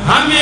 من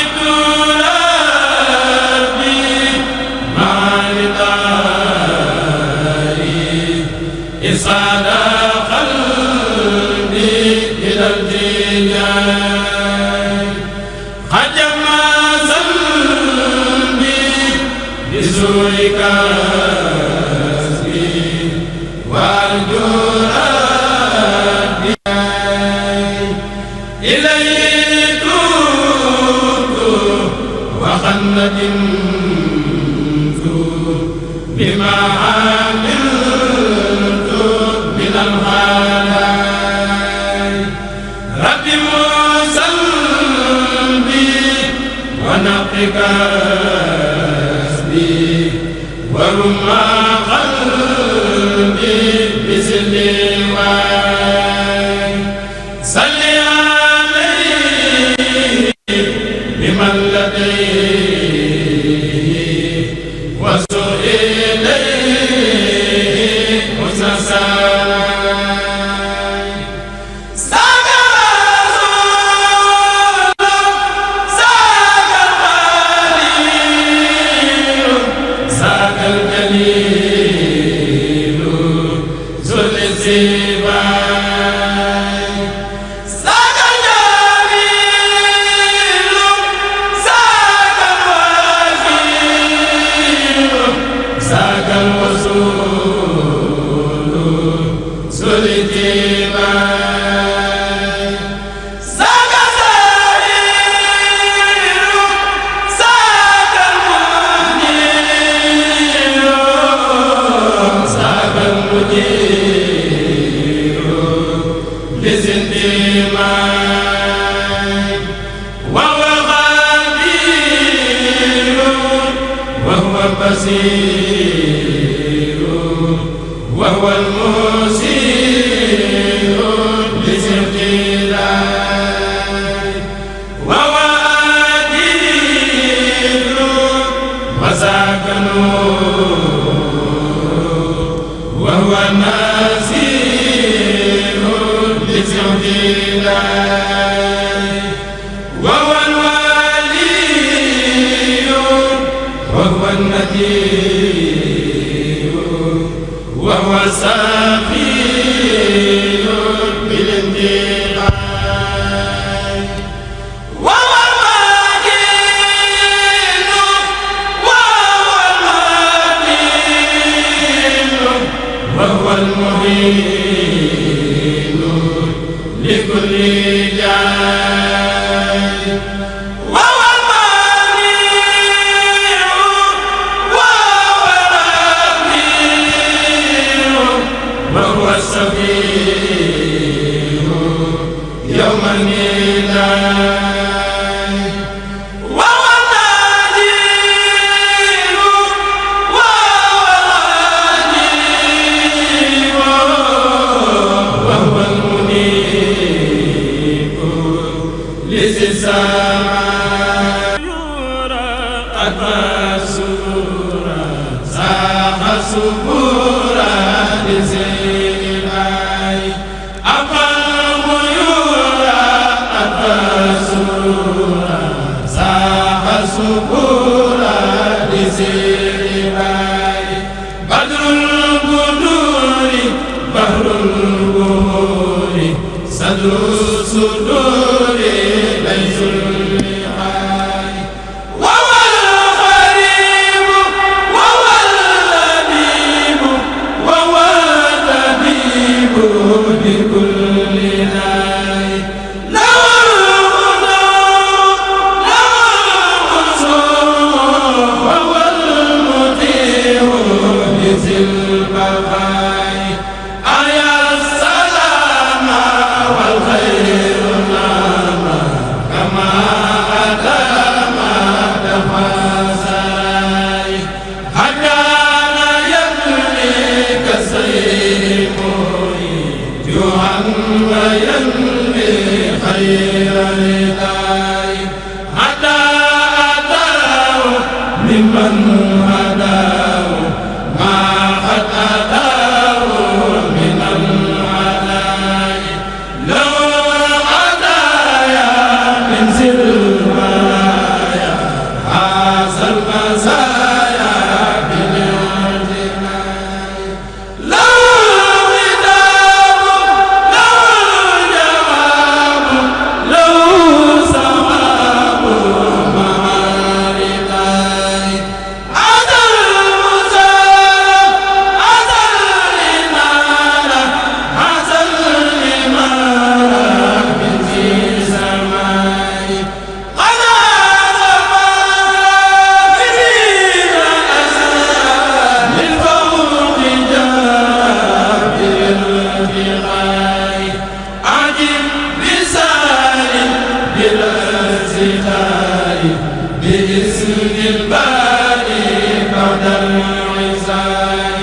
بإذن الباري بعد العزاء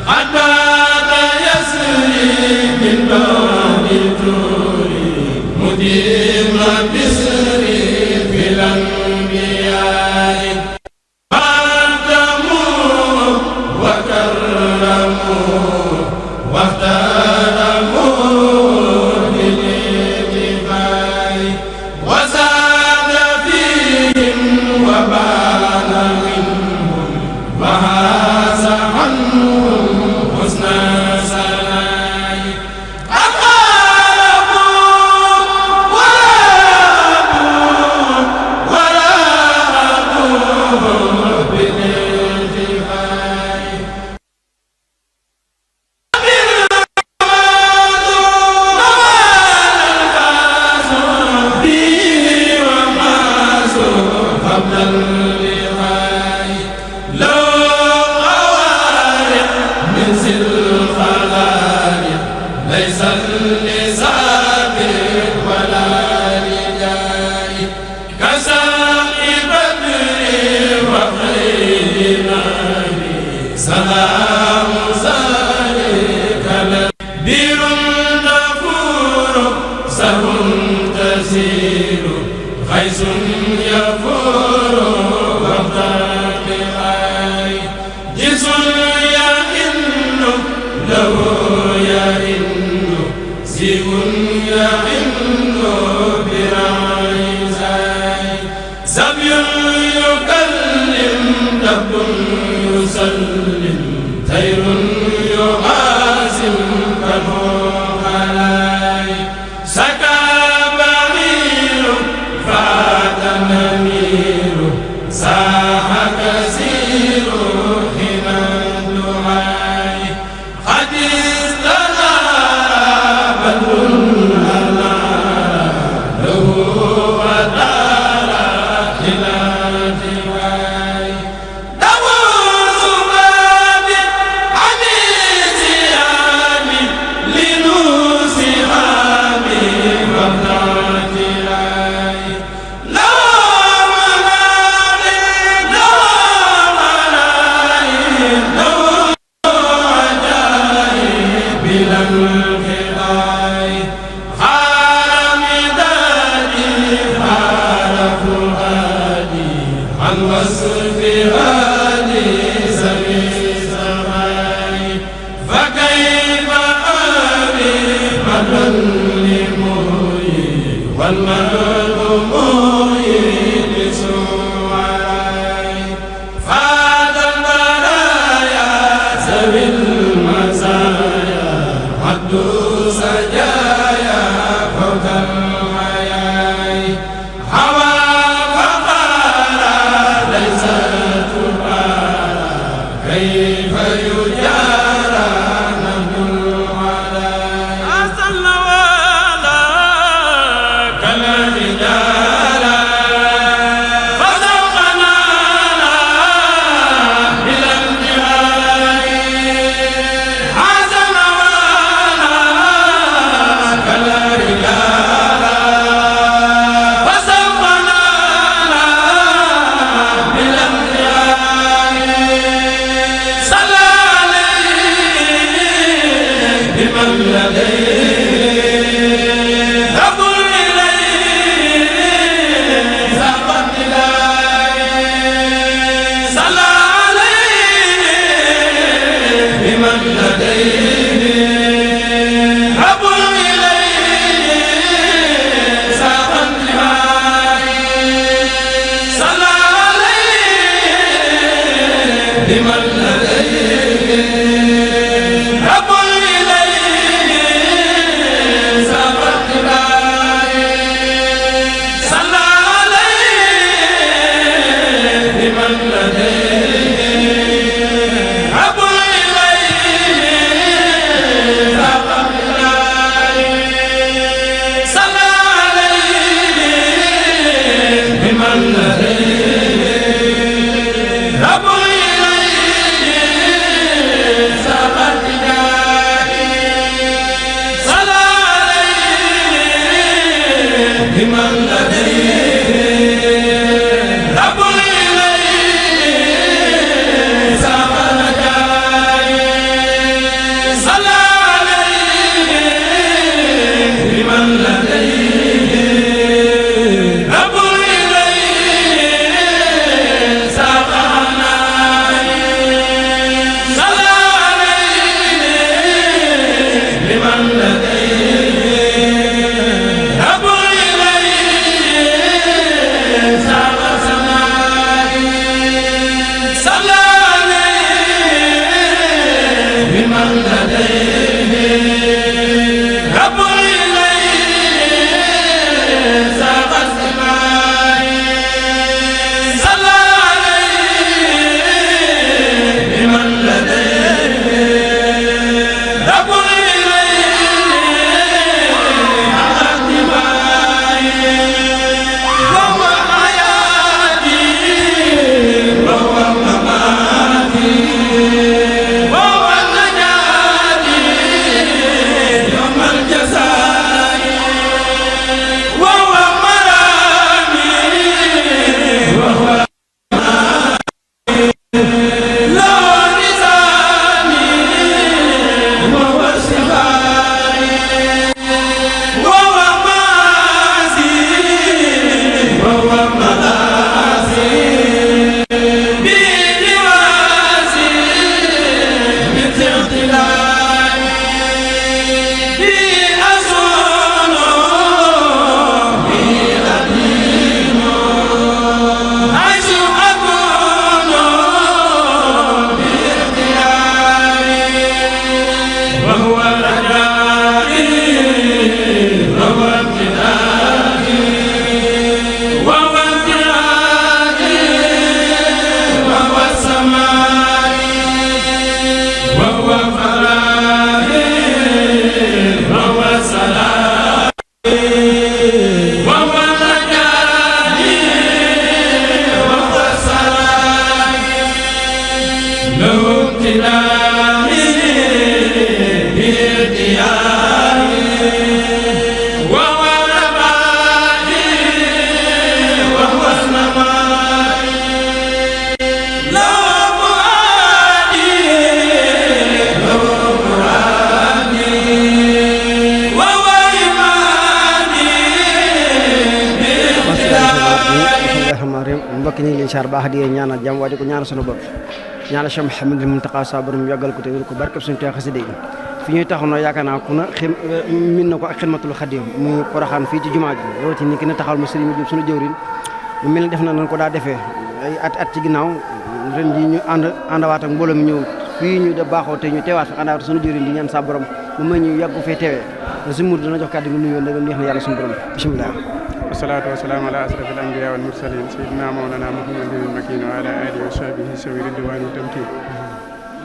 قد بات يسري من بعد الجور مديم بسري في الأنبياء قدموا وكرموا واحترموا بالاتباع وزاد فيهم وبان منهم وهاز عنهم حسن سناء أقاربوا ورابوا بالاتباع ليس لسابق ولا رجاء كسائر بدر وخير نبي سلام سالك بير نفور سهم تسير غيث يفور وقت بغاي جسم يئن له يئن سيف يئن براعي زاي سبي يكلم دب يسلم طير يعازم كالخلاي سكى بعير فات نمير ساح كثير حين الدعاء قد استنار بدر الأنار له ودار إلى الجوار دور سباب عن الزيام لنوس هامي وابنات لاي لا منار لا منايب لا عجائب بلا انقضاء حامداني حارف هادي عن وصف هادي سبي سماي فكيف أبي مدى لمحيي والمرء محيي لسوعي فات البرايا سبي المزايا عد سجايا فوق الحياة هوى فقال ليس تبالى كيف يجارى نهج العلاء أصل ولا كالرجال فسوقنا إلى الجهاد حسن ولا كالرجال فسوقنا إلى الجهاد rahmaani rahiim mbokk ñu ngi leen siyaar baax di ñaanal jàmm waaye di ko ñaanal sunu bopp ñaanal Cheikh Mouhamadou Mountakha sa borom yàggal ko te wér ko barkeb suñu Tuubaa xasida yi fi ñuy taxaw na yaakaar naa ku na min na ko ak Xidmatul Xadim muy Poroxaan fii ci jumaa ji loolu ci ni ki na taxawal ma sëriñ bi suñu jëwriñ mu mel ne def na nan ko daa defee ay at ci ginnaaw ren ji ñu àndawaat ak mbooloo mi ñëw fii ñu da baaxoo te ñu teewaat fa àndawaat suñu jëwriñ di ñaan sa borom mu may ñu yàgg fee teewee suñu mur dana jox kàddu gi nuyoo ndegam neex na yàlla suñu borom bismillah wasalaatu wasalaamu ala asrafil anbiyaa wal mursalin sayyidina mawlana muhammadin makin wa ala alihi wa sahbihi sawi ridwaan wa tamkin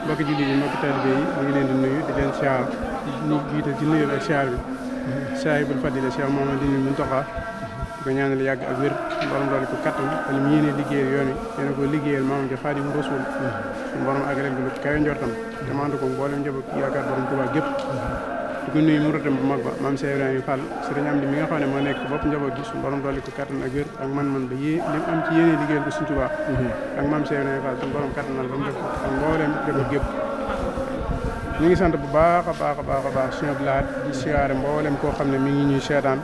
mbokki jullit yi mbokki taalibe yi ñu ngi leen di nuyu di leen siyaar ñu jiital ci nuyoo ak siyaar bi saahibul fadila Cheikh Mouhamadou Mountakha di ko ñaanal yàgg ak wér borom doole ko kattan ak ñu yéene liggéeyal yoon wi yéene ko liggéeyal maamam ja Xaadimu Rasuul suñu borom àggaleel ko lu kawe njortam te maandu ko mboolem njaboot yaakaar borom Tuubaa gépp di ko nuyu muratam bu mag ba maam Cheikh Ibrahima Fall sëriñ am di mi nga xam ne moo nekk bopp njaboot gi suñu borom doole ko kattan ak wér ak man-man ba li mu am ci yéene liggéeyal ko suñu Tuubaa ak maam Cheikh Ibrahima Fall suñu borom kattanal ba mu def ko ak mboolem njaboot gépp ñu ngi sant bu baax a baax suñu blaat di siyaare mboolem koo xam ne mi ngi ñuy seetaan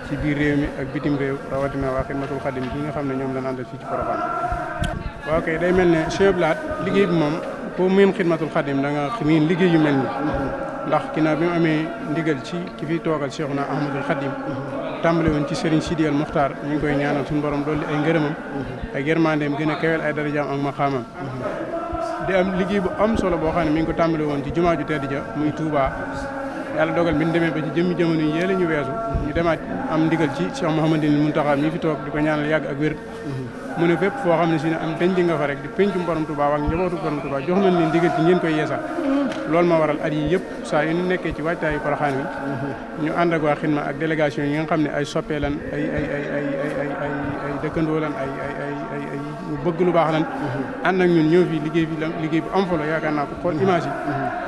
ci biir réew mi ak bitim réew rawatina waa Xidmatul Xadim gi nga xam ne ñoom lañ àndal fii ci Porokhane waaw kay day mel ne suñu blaat liggéey bi moom pour miin Xidmatul Xadim da nga miin liggéey yu mel ni ndax ginnaaw bi mu amee ndigal ci ki fi toogal Cheikhuna Ahmadul Xadim tàmbale woon ci Serigne Sidi al Muxtaar ñu ngi koy ñaanal suñu borom dolli ay ngërëmam ay yërmandeem gën a kewel ay darajaam ak maqaamam di am liggéey bu am solo boo xam ne mi ngi ko tàmbale woon ci jumaa ju tedd ja muy Touba yàlla dogal bi ñu demee ba ci jëmmi jamono yi yéela ñu weesu ñu demaat am ndigal ci Cheikh Mouhamadou Mountakha mi fi toog di ko ñaanal yàgg ak wér mu ne fépp foo xam ne si ne am denc nga fa rek di pencum borom Touba ak njabootu borom Touba jox nañ leen ndigal ci ngeen koy yeesal loolu ma waral at yi yëpp saa yu ñu nekkee ci waajtaayu Porokhane wi ñu ànd ak waa Xidma ak délégation yi nga xam ne ay soppee lan ay dëkkandoo lan ay ñu bëgg lu baax lan ànd ak ñun ñëw fii liggéey bu am solo yaakaar naa ko xool image yi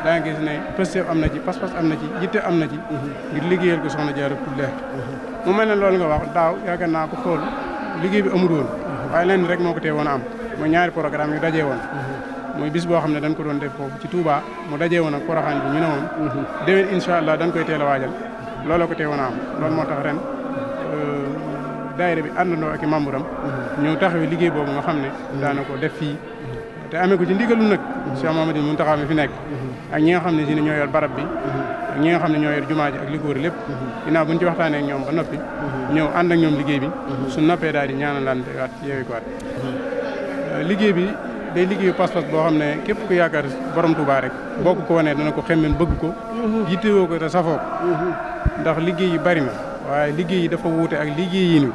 da nga gis ne pëstef am na ci pas-pas am na ci yitte am na ci ngir liggéeyal ko soxna Jaaratullaah mu mel ne loolu nga wax daaw yaakaar naa ko xool liggéey bi amul woon waaye lenn rek moo ko tee woon a am mooy ñaari programme yu dajee woon muy bis boo xam ne dañ ko doon def foofu ci Touba mu dajee woon ak Porokhane bi ñu ne woon déwén incha allah dañ koy teel a waajal looloo ko tee woon a am loolu moo tax ren daayira bi àndandoo ak i membre am ñëw taxawee liggéey boobu nga xam ne daana ko def fii te amee ko ci ndigalu nag Cheikh Mouhamadou Mountakha mi fi nekk ak ñi nga xam ne si ne ñoo yor barab bi ak ñi nga xam ne ñoo yor jumaa ji ak li ko wër lépp ginnaaw buñ ci waxtaanee ak ñoom ba noppi ñëw ànd ak ñoom liggéey bi su noppee daal di ñaanalante waat yeewi ko waat liggéey bi day liggéeyu pas-pas boo xam ne képp ku yaakaar borom Touba rek boo ko wanee dana ko xemmeen bëgg ko yittewoo ko te safoo ko ndax liggéey yi bari na waaye liggéey yi dafa wuute ak liggéey yi ni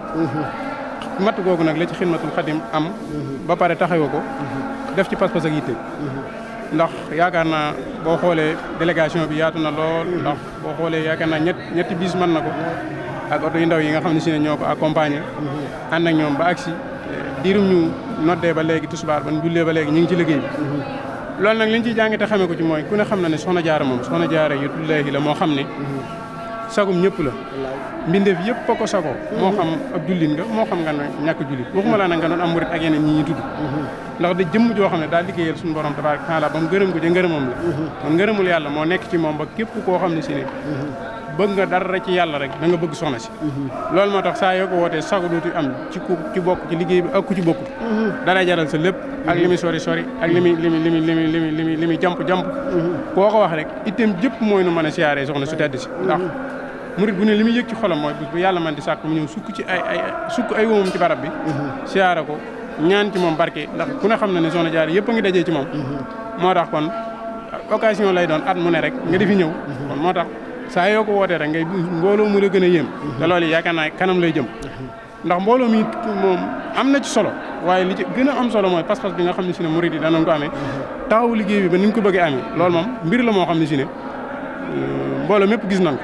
matt googu nag la ci Xidmatul Xadim am ba pare taxawoo ko def ci pas-pas ak yitte ndax yaakaar naa boo xoolee délégation bi yaatu na lool ndax boo xoolee yaakaar naa ñetti bis mën na ko ak oto yu ndaw yi nga xam ne si ne ñoo ko accompagné ànd ak ñoom ba agsi diirum ñu noddee ba léegi tisbaar ba ñu jullee ba léegi ñu ngi ci liggéey bi loolu nag li ñu ciy jàngi te xamee ko ci mooy ku ne xam na ne soxna jaara moom soxna jaara yutullaahi la moo xam ne sagum ñëpp la mbindeef yëpp a ko sagoo moo xam ab jullit nga moo xam nga ñàkk jullit waxuma laa nag nga doon am murit ak yeneen ñi ñuy tudd ndax da jëmm joo xam ne daal liggéeyal suñu borom tabaaraka taala ba mu gërëm ko ca ngërëmam la kon ngërëmul yàlla moo nekk ci moom ba képp koo xam ne si ne bëgg nga dara ci yàlla rek da nga bëgg soxna si loolu moo tax saa yoo ko wootee sago dootu am ci bokk ci liggéey bi ak ku ci bokkut dalay jaral sa lépp ak li muy sori ak li muy jamp koo ko wax rek itam jëpp mooy nu mën a siyaaree soxna su tedd si ndax murit bu ne li muy yëg ci xolam mooy bu yàlla man di sàkk mu ñëw sukk ay womam ci barab bi siyaare ko ñaan ci moom barke ndax ku ne xam na ne soxna jaar yëpp a ngi dajee ci moom moo tax kon occasion lay doon at mu ne rek nga di fi ñëw kon moo tax saa yoo ko wootee rek ngay mbooloo mu la gën a yéem te loolu yaakaar naa kanam lay jëm ndax mbooloo mi moom am na ci solo waaye li ci gën a am solo mooy pas-pas bi nga xam ne si ne murit yi danañ ko amee taxawu liggéey bi ba ni ñu ko bëggee amee loolu moom mbir la moo xam ne si ne mbooloo mépp gis nañ ko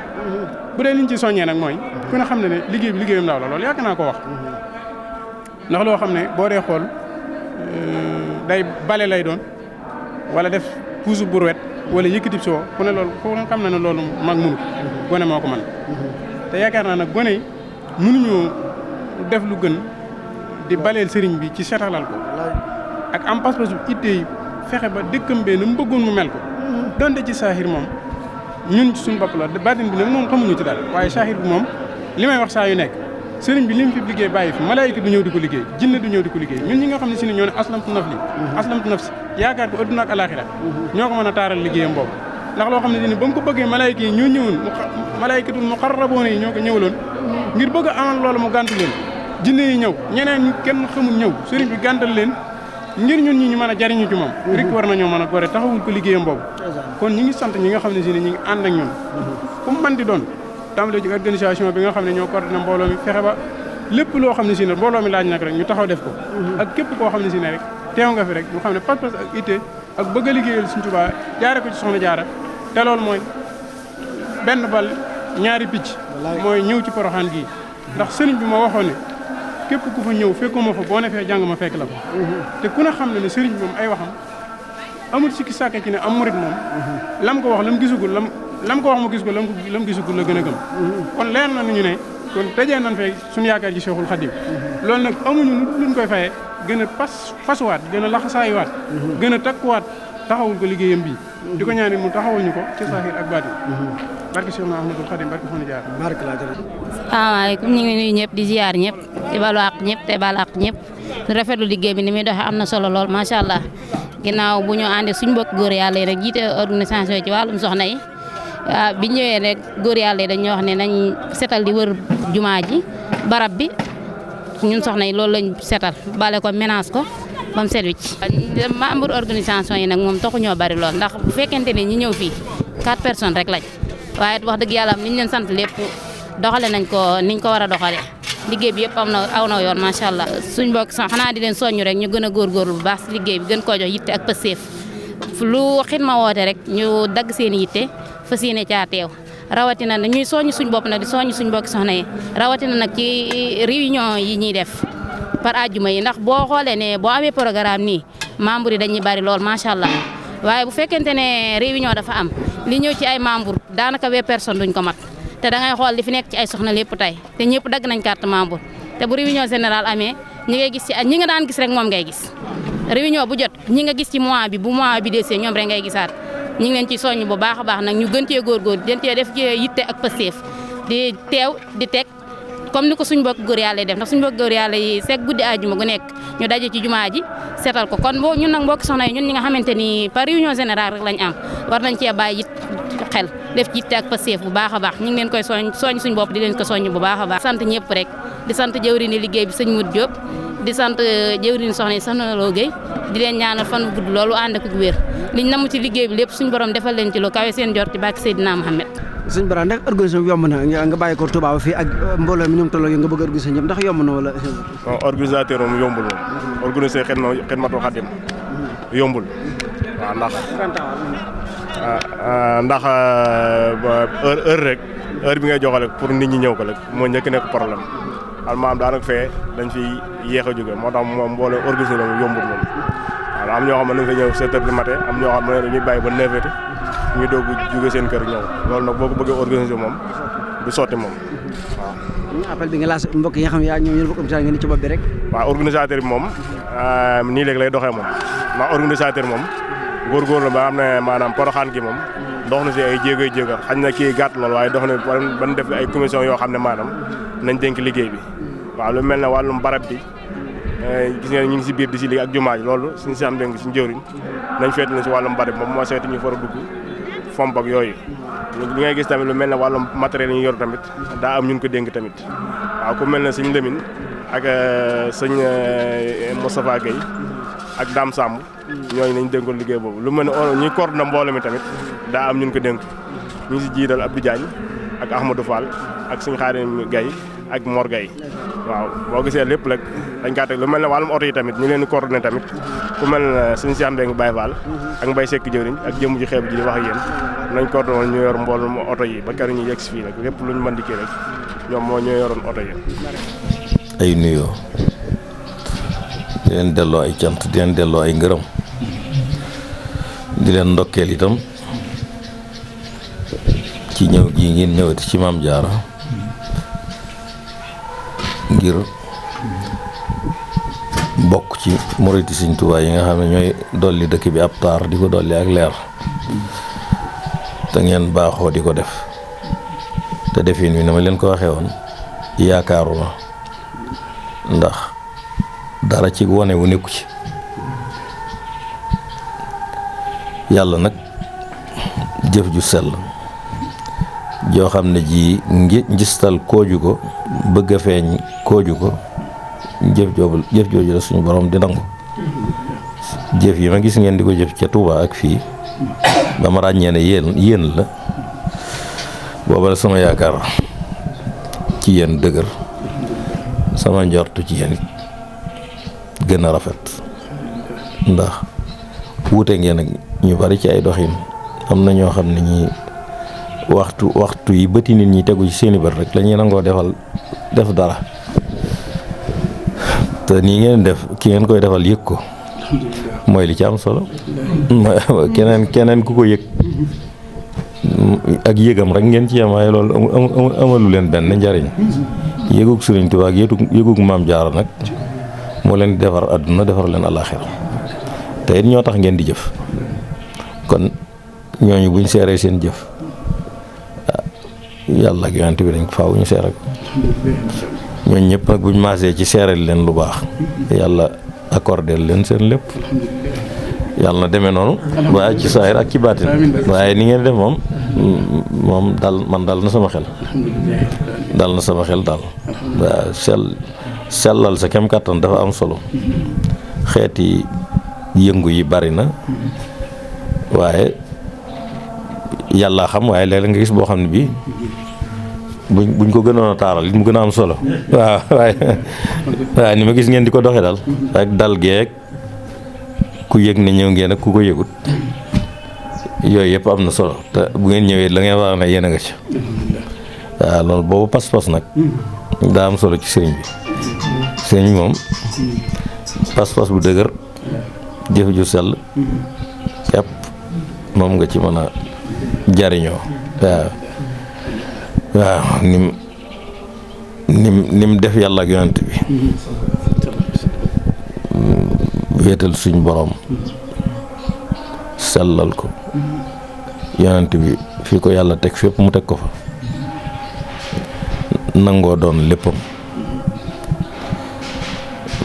bu dee liñ ci soññee nag mooy ku ne xam ne ne liggéey bi liggéeyam ndaw la loolu yaakaar naa ko wax ndax loo xam ne boo dee xool day bale lay doon wala def puusu burwet wala yëkkati soo ku ne loolu ku xam na ne loolu mag mënu gone moo ko mën te yaakaar naa nag gone yi mënuñoo def lu gën di baleel sëriñ bi ci setalal ko ak am pas-pas bu itte yi fexe ba dëkkam bee na mu bëggoon mu mel ko donte ci saaxir moom ñun ci suñu bopp la baatin bi nag moom xamuñu ci dara waaye saaxir bi moom li may wax saa yu nekk sëriñ bi li mu fi liggéey bàyyi fi malaayika du ñëw di ko liggéey jinne du ñëw di ko liggéey ñun ñi nga xam ne si ne ñoo ne aslamtu nafsi yaakaar ko adduna ak alaxira ñoo ko mën a taaral liggéeyam boobu ndax loo xam ne ni ba mu ko bëggee malaayika yi ñoo ñëwoon malaayikatul muqarraboon yi ñoo ko ñëwaloon ngir bëgg a amal loolu mu gàntu leen jinne yi ñëw ñeneen ñu kenn xamul ñëw sëriñ bi gàntal leen ngir ñun ñi ñu mën a jariñu ci moom rek war nañoo mën a gore taxawul ko liggéeyam boobu kon ñi ngi sant ñi nga xam ne si ne ñi ngi ànd ak ñun fu mu mën di doon tàmbalee ci organisation bi nga xam ne ñoo coordonné mbooloo mi fexe ba lépp loo xam ne si ne mbooloo mi laaj nag rek ñu taxaw def ko ak képp koo xam ne si ne rek teew nga fi rek ñu xam ne pas-pas ak itte ak bëgg a liggéeyal Sëriñ Tuubaa jaare ko ci soxna jaara te loolu mooy benn bal ñaari picc mooy ñëw ci Poroxaan gii ndax sëriñ bi ma waxoon ne képp ku fa ñëw fekkuma fa boo ne fee jàng ma fekk la ko te ku ne xam ne ne sëriñ bi moom ay waxam amul sikki sàkka ci ne am murit moom lam ko wax lam gisugul lam ko wax mu gis ko lam gisugul la gën a gëm kon leer na ñu ne kon tëjee nañ fee suñu yaakaar ci Cheikhul Khadim loolu nag amuñu luñ koy fayee gën a fasuwaat gën a laxasaayuwaat gën a takkuwaat taxawul ko liggéeyam bii di ko ñaanit mu taxawul ñu ko ci saahir ak baatin barke Cheikh Ahmadou Khadim barke Soxna Jaara asalaamaaleykum ñu ngi nuyu ñëpp di ziar ñëpp di balu àq ñëpp te baal àq ñëpp rafetlu liggéey bi ni muy doxee am na solo lool macha allah ginnaaw bu ñu àndee suñu mbokk góor yàlla yi rek jiite organisation yi ci wàllum soxna yi bi ñëwee rek góor yàlla yi dañoo wax ne nañ setal di wër jumaa ji barab bi ñun soxna yi loolu lañ setal bale ko ménage ko ba mu set wicc membre organisation yi nag moom taxu ñoo bari lool ndax bu fekkente ne ñi ñëw fii 4 personnes rek lañ waaye wax dëgg yàlla am niñ leen sant lépp doxale nañ ko niñ ko war a doxale liggéey bi yëpp aw na yoon macha allah suñ mbokk sax xanaa di leen soññu rek ñu gën a góorgóorlu bu baax si liggéey bi gën koo jox yitte ak pëseef lu xidma woote rek ñu dagg seen yitte fas yéene caa teew rawatina nag ñuy soññ suñ bopp nag di soññ suñ mbokki soxna yi rawatina nag ci réunion yi ñuy def par àjjuma yi ndax boo xoolee ne boo amee programme nii membre yi dañuy bari lool macha allah waaye bu fekkente ne réunion dafa am li ñëw ci ay membre daanaka 20 personnes duñ ko mat te da ngay xool li fi nekk ci ay soxna lépp tey te ñëpp dagg nañ carte membre te bu réunion générale amee ñi ngay gis ci ñi nga daan gis rek moom ngay gis réunion bu jot ñi nga gis ci mois bi bu mois bi desee ñoom rek ngay gisaat ñi ngi leen ci soññ bu baax a baax nag ñu gën cee góorgóor gën cee def ci yitte ak pësteef di teew di teg comme ni ko suñ bokk góor yàlla yi def ndax suñ bokk góor yàlla yi seeg guddi àjjuma gu nekk ñu daje ci jumaa ji seetal ko kon boo ñun nag mbokki soxna yi ñun ñi nga xamante ni par réunion générale rek lañ am war nañ cee bàyyi xel def ci yitte ak pësteef bu baax a baax ñu ngi leen koy soñ suñ bopp di leen ko soññ bu baax a baax sant ñëpp rek di sant jëwriñu liggéey bi sëñ Mout Diop di sant jëwriñu soxna yi soxna Lo Gueye di leen ñaanal fan bu gudd loolu ànd ak wér liñ namu ci liggéey bi lépp suñ borom defal leen ci lu kawe seen jor ci bàkk Seydina Mohamed. sëñ Bara ndax organisation bi yomb na nga bàyyi ko Touba fii ak mbooloo mi ñoom tolloo nga bëgg a organiser ñëpp ndax yomb na wala. non organisateur moom yombul moom organiser Xidmatul Xadim yombul waaw ndax heure rek heure bi ngay joxale pour nit ñi ñëw ko rek moo njëkk nekk problème maanaam daanaka fee dañ fi yéex a jóge moo tax moom mbooloo organiser moom yombul moom waaw am ñoo xam ne dañ fa ñëw 7 heures du matin am ñoo xam ne dañuy bàyyi ba 9 heures ñuy doog jóge seen kër ñëw loolu nag boo ko bëggee organiser moom du sotti moom waaw. appel bi nga laas mbokk yi nga xam ne yaa ñoom ñoo bokk organisateur nga ni ci bopp bi rek. waaw organisateur bi moom nii léegi lay doxee moom ndax organisateur moom góorgóorlu ba am ne maanaam Poroxaan gi moom dox na si ay jéego xañ na kii gàtt lool waaye dox na ban def ay commission yoo xam ne maanaam nañ dénk liggéey bi waaw lu mel ne wàllum barab bi gis ngeen ñu ngi si biir di si liggéey ak jumaa ji loolu suñu si am dénk suñu jëwriñ nañ feeti na si wàllum barab moom moo seeti ñu far a dugg fomp ak yooyu li ngay gis tamit lu mel ne wàllum matériel yi ñu yor tamit daa am ñun ko dénk tamit waaw ku mel ne sëñ Lamine ak sëñ Moustapha Gueye ak Dame Samb ñooñu nañ dénkoon liggéey boobu lu mel ne ñuy coordonné mbooloo mi tamit daa am ñun ko dénk ñu ngi si jiital Abdou Diagne ak Ahmadou Fall ak sëñ Xaadim Gaye ak Mor Gaye waaw boo gisee lépp rek dañ kaa teg lu mel ne wàllum oto yi tamit ñu leen di coordonné tamit ku mel ne sëñ Cheikh Mbengue Baye Fall ak Mbaye Seck jëwriñ ak jëmm ji xeeb ji di wax ak yéen nañ coordonné ñu yor mboolum oto yi ba keroog ñu yegg si fii rek lépp luñ mën di kii rek ñoom moo ñoo yoroon oto yi. ay nuyoo di leen delloo ay cant di leen delloo ay ngërëm di leen ndokkeel itam ci ñëw gii ngeen ñëwati ci Maam Jaara ngir bokk ci muriti Sëñ Tuubaa yi nga xam ne ñooy dolli dëkk bi ab taar di ko dolli ak leer te ngeen baaxoo di ko def te defin wi na ma leen ko waxee woon yaakaaru na ndax dara ci wane wu nekku ci yàlla nag jëf ju sell joo xam ne ji njistal kooju ko bëgg a feeñ kooju ko jëf jooju la suñu borom di nangu jëf yi ma gis ngeen di ko jëf ca Touba ak fii ba ma ràññee ne yéen la booba la sama yaakaar ci yéen dëgër sama njortu ci yéen gën a rafet ndax wuute ngeen ak ñu bari ci ay doxin am na ñoo xam ne ñi waxtu yi bëti nit ñi tegu ci seeni bët rek la ñuy nangoo def dara te nii ngeen def ki ngeen koy defal yëg ko mooy li ci am solo keneen ku ko yëg ak yëgam rek ngeen ci yem waaye loolu amalu leen benn njariñ yëgug Sëriñ Tuubaa ak yëgug Maam Jaara nag moo leen di defar àdduna defar leen àllaaxira te it ñoo tax ngeen di jëf kon ñooñu buñ seeree seen jëf yàlla ak yonent bi dañ faaw ñu seere ko ñooñu ñëpp nag buñ maasee ci seereel leen lu baax yàlla accordé leen seen lépp yàlla na demee noonu waaye ci saahir ak ci baatin waaye ni ngeen def moom dal na sama xel daal waaw sellal sa kem kàttan dafa am solo xeeti yëngu yi bari na waaye yàlla xam waaye léeg-léeg nga gis boo xam ne bii buñ ko gënoon a taaral it mu gën a am solo waaw waaye ni ma gis ngeen di ko doxee daal ak dal geeg ku yëg ne ñëw ngeen ak ku ko yëgut yooyu yëpp am na solo te bu ngeen ñëwee la ngeen wax ne yéen a nga ci waaw loolu boobu pas-pas nag daa am solo ci sëriñ bi sëriñ bi moom pas-pas bu dëgër jëf ju sell képp moom nga ci mën a jariñoo waaw nim def yàlla ak yonent bi wéetal suñ borom sellal ko yonent bi fii ko yàlla teg fépp mu teg ko fa nangoo doon léppam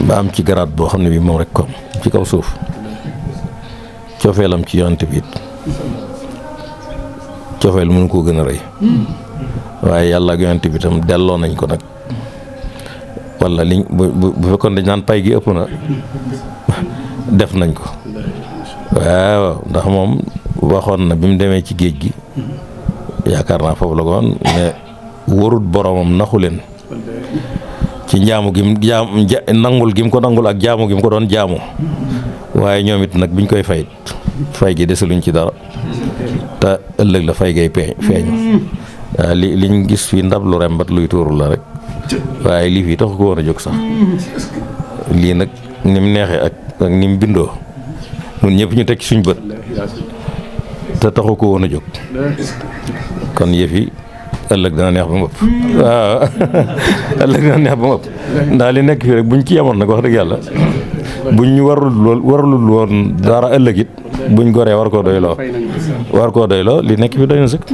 ba am ci garaat boo xam ne bi moom rek ko am ci kaw suuf cofeelam ci yonent bi it cofeel mënu koo gën a rëy waaye yàlla ak yonent bi tam delloo nañ ko nag wala liñ bu fekkoon dañ naan pay gi ëpp na def nañ ko waaw ndax moom waxoon na bi mu demee ci géej gi yaakaar naa foofu la ko woon ne warut boromam naxu leen ci njaamu gi nangul gi mu ko nangul ak jaamu gi mu ko doon jaamu waaye ñoom it nag biñ koy fay gi desaluñ ci dara te ëllëg la fay gay feeñ waaw liñ gis fii ndab lu rembat luy tuuru la rek waaye lii fii taxu ko woon a jóg sax lii nag ni mu neexee ak ni mu bindoo ñun ñëpp ñu teg ci suñ bët te taxu ko woon a jóg kon yëf yi ëllëg dana neex ba mu ëpp waaw ëllëg dana neex ba mu ëpp ndax li nekk fii rek buñ ci yemoon nag wax dëgg yàlla buñ ñu warul woon dara ëllëg it buñ goree war koo doyloo li nekk fi doy na sëkk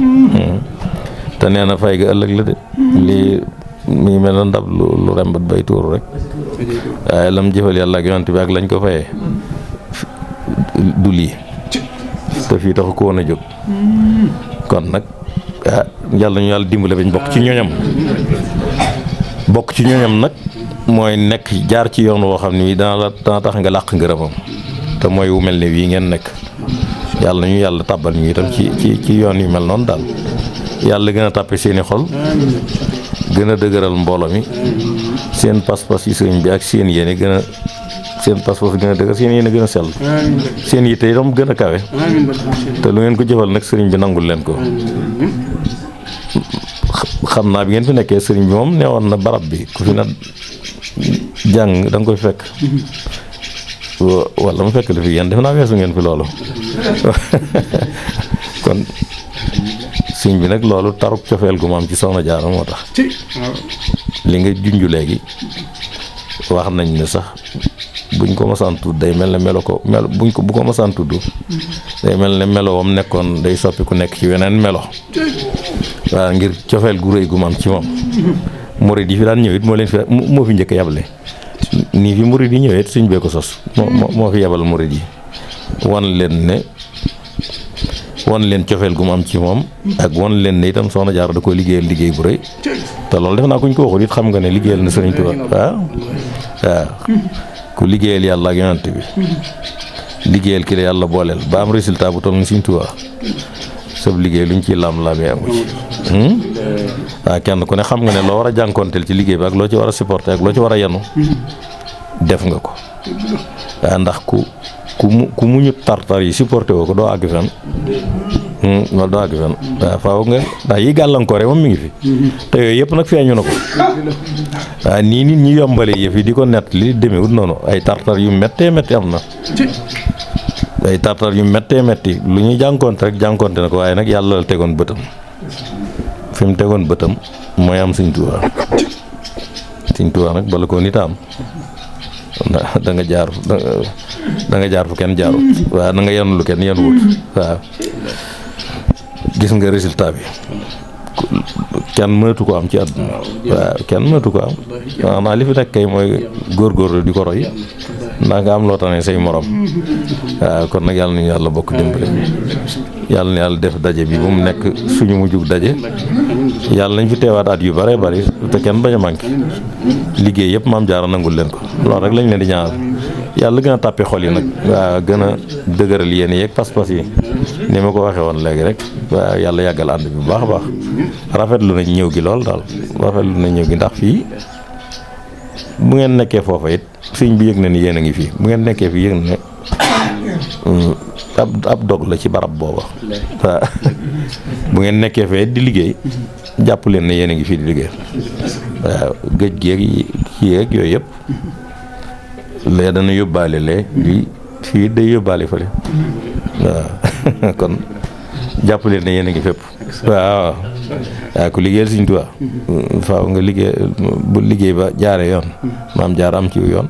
te nee na fay ga ëllëg la de lii mi ngi mel na ndab lu rembat bay tuuru rek waaye lam jëfal yàlla ak yonent bi ak lañ ko fayee du lii te fii taxu ko woon a jóg kon nag yàlla ñu yàlla dimbale bañ bokk ci ñoñam nag mooy nekk jaar ci yoon woo xam ne dana tax nga làq ngërëmam te mooy wu mel ne wii ngeen nekk yàlla ñu yàlla tàbbal ñu itam ci yoon yu mel noonu daal yàlla gën a tàppe seeni xol gën a dëgëral mbooloo mi seen pas-pas yi sëriñ bi ak seen yéene gën a seen pas-pas gën a dëgër seen yéene gën a sell seen yitte itam gën a kawe te lu ngeen ko jëfal nag sëriñ bi nangul leen ko xam naa bi ngeen fi nekkee sëriñ bi moom neewoon na barab bi ku fi na jàng da nga koy fekk wala mu fekk la fi yéen def naa weesu ngeen fi loolu kon sëriñ bi nag loolu taruk cofeel gu ma am ci Soxna Jaara moo tax li nga junju léegi wax nañ ne sax buñ ko masaan tudd day mel ne bu ko masaan tudd day mel ne melo wam nekkoon day soppi ku nekk ci weneen melo waaw ngir cofeel gu rëy gu ma am ci moom murid yi fi daan ñëw it moo fi njëkk a yable nii fi murid yi ñëwee suñ bee ko sos moo fi yebal murid yi wan leen cofeel gu mu am ci moom ak wan leen ne itam soxna Jaara da ko liggéeyal liggéey bu rëy te loolu def naa kuñ ko waxul it xam nga ne liggéeyal na Sëriñ Tuubaa waaw ku liggéeyal yàlla ak yonent bi liggéeyal ki la yàlla booleel ba am résultat bu toll ni Sëriñ Tuubaa sab liggéey luñ ciy laam-laamee amu ci waaw kenn ku ne xam nga ne loo war a jànkoonteel ci liggéey bi ak loo ci war a supporter ak loo ci war a yanu def nga ko waaw ndax ku muñu tartar yi supporté woo ko doo àgg fenn loolu doo àgg fenn waaw faaw nga ndax yi gàllankoore moom mi ngi fi te yooyu yëpp nag feeñu na ko waaw nii nit ñi yombale yëf yi di ko nett li demewut noonu ay tartar yu méttee métti am na ay tartar yu méttee métti lu ñuy jànkoonte rek jànkoonte na ko waaye nag yàlla la tegoon bëtam fi mu tegoon bëtam mooy am Sëñ Tuubaa nag bala ko nit am da nga jaar fu kenn jaarut waaw da nga yenu lu kenn yenuwut waaw gis nga résultat bi kenn mënatu ko am ci àdduna waaw kenn mënatu ko am xanaa li fi nekk kay mooy góorgóorlu di ko roy ndax nga am loo tane say morom waaw kon nag yàlla nañu yàlla bokk dimbale yàlla na yàlla def daje bi bu mu nekk suñu mujjug daje yàlla nañ fi teewaat at yu bare bari te kenn bañ a manqué liggéey yëpp Maam Jaara nangul leen ko loolu rek lañ leen di ñaanal yàlla gën a tàppe xol yi nag waaw gën a dëgëral yéen yeeg pas-pas yi ni ma ko waxee woon léegi rek waaw yàlla yàggal ànd bi bu baax a baax rafetlu nañ ñëw gi lool daal rafetlu nañ ñëw gi ndax fii bu ngeen nekkee foofa it sëñ bi yëg na ni yéen a ngi fii bu ngeen nekkee fii yëg na ne ab dog la ci barab booba waaw bu ngeen nekkee fee di liggéey jàpp leen ne yéen a ngi fii di liggéey waaw géej géeg kii yeeg yooyu yëpp lee dana yóbbaale lee lii fii day yóbbaale fële waaw kon jàpp leen ne yéen a ngi fépp waaw ku liggéeyal Sëñ Tuubaa faaw nga bu liggéey ba jaare yoon Maam Jaara am ci yoon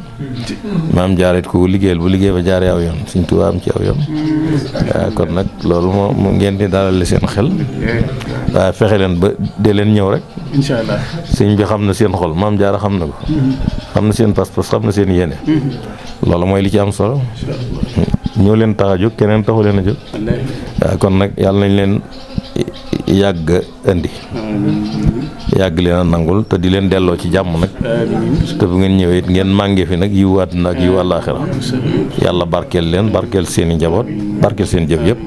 Maam Jaara it ku liggéeyal bu liggéey ba jaare aw yoon Sëñ Tuubaa am ci aw yoon waaw kon nag loolu moo ngeen di dalal seen xel waaw fexe leen ba dee leen ñëw rek incha allah sëñ bi xam na seen xol Maam Jaara xam na ko xam na seen pas-pas xam na seen yéene loolu mooy li ci am solo ñoo leen tax a jóg keneen taxu leen a jóg waaw kon nag yàlla nañ leen yàgg indi yàgg leen a nangul te di leen delloo ci jàmm nag te bu ngeen ñëwee it ngeen màngee fi nag yiw àddina ak yiw àllaaxira yàlla barkeel leen barkeel seen i njaboot barkeel seen jëf yëpp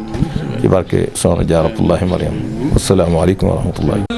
ci barke Soxna Jaaratullaahi Mariam asalaamaaleykum wa rahmatullahi